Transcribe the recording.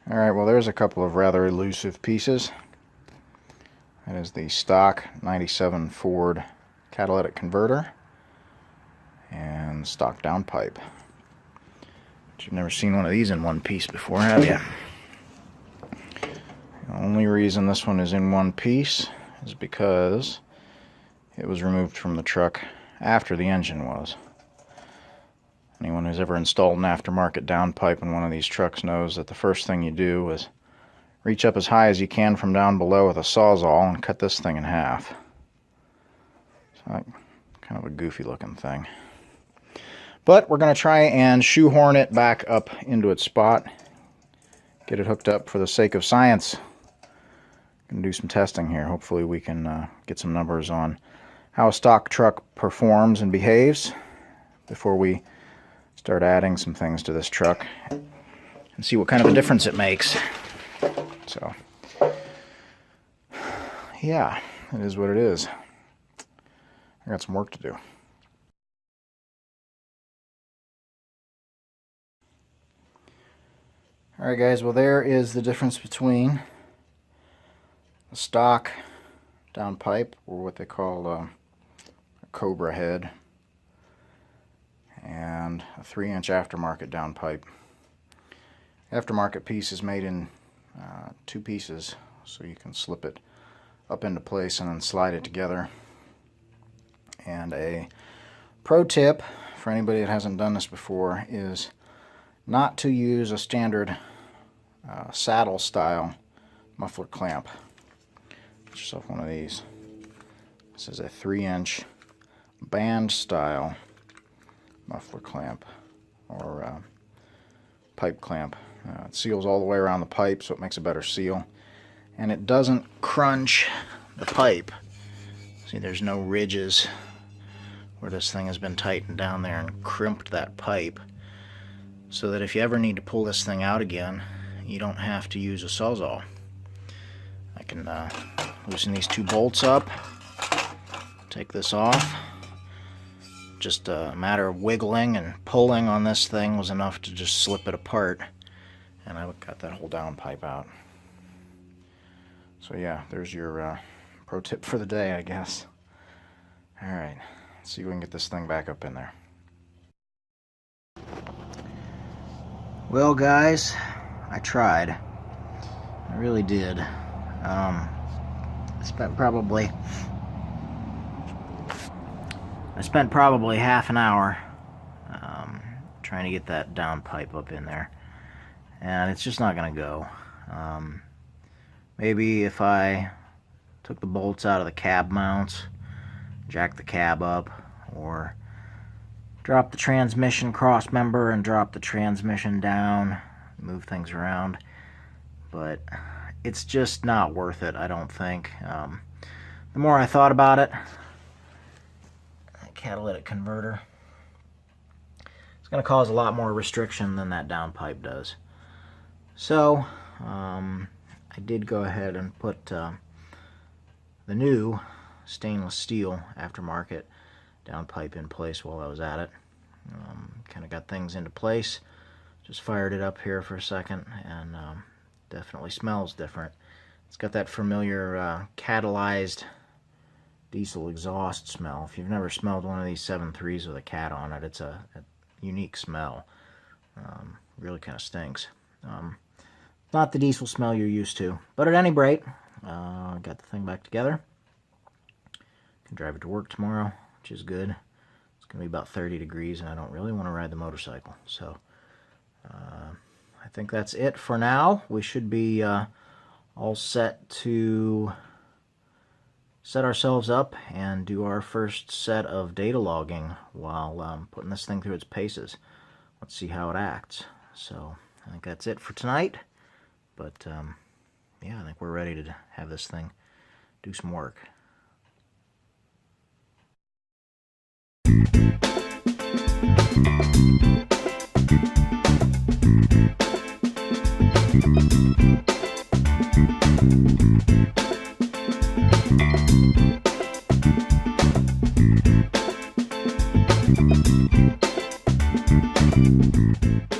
Alright, well there's a couple of rather elusive pieces. That is the stock 97 Ford catalytic converter and stock downpipe. But you've never seen one of these in one piece before, have you? The only reason this one is in one piece is because it was removed from the truck after the engine was. Anyone who's ever installed an aftermarket downpipe in one of these trucks knows that the first thing you do is reach up as high as you can from down below with a sawzall and cut this thing in half. It's like kind of a goofy looking thing. But we're going to try and shoehorn it back up into its spot. Get it hooked up for the sake of science. Going to do some testing here. Hopefully we can get some numbers on how a stock truck performs and behaves before we start adding some things to this truck and see what kind of a difference it makes. So, yeah, it is what it is. I got some work to do. Alright guys, well there is the difference between the stock downpipe, or what they call a Cobra head, and a 3-inch aftermarket downpipe. Aftermarket piece is made in 2 pieces, so you can slip it up into place and then slide it together. And a pro tip for anybody that hasn't done this before is not to use a standard saddle style muffler clamp. Get yourself one of these. This is a 3-inch band style muffler clamp, or pipe clamp. It seals all the way around the pipe, so it makes a better seal, and it doesn't crunch the pipe. See, there's no ridges where this thing has been tightened down there and crimped that pipe, so that if you ever need to pull this thing out again, you don't have to use a sawzall. I can loosen these 2 bolts up, take this off. Just a matter of wiggling and pulling on this thing was enough to just slip it apart, and I got that whole downpipe out. So yeah, there's your pro tip for the day, I guess. Alright, let's see if we can get this thing back up in there. Well guys, I tried. I really did. I spent probably half an hour trying to get that downpipe up in there, and it's just not going to go. Maybe if I took the bolts out of the cab mounts, jacked the cab up, or dropped the transmission cross member and dropped the transmission down, move things around, but it's just not worth it, I don't think. The more I thought about it, catalytic converter, it's going to cause a lot more restriction than that downpipe does. So I did go ahead and put the new stainless steel aftermarket downpipe in place while I was at it. Kind of got things into place. Just fired it up here for a second, and definitely smells different. It's got that familiar catalyzed diesel exhaust smell. If you've never smelled one of these 7.3s with a cat on it, it's a unique smell. Really kind of stinks. Not the diesel smell you're used to, but at any rate, got the thing back together. Can drive it to work tomorrow, which is good. It's going to be about 30 degrees, and I don't really want to ride the motorcycle. So I think that's it for now. We should be all set to set ourselves up and do our first set of data logging while putting this thing through its paces. Let's see how it acts. So I think that's it for tonight, but yeah, I think we're ready to have this thing do some work. you.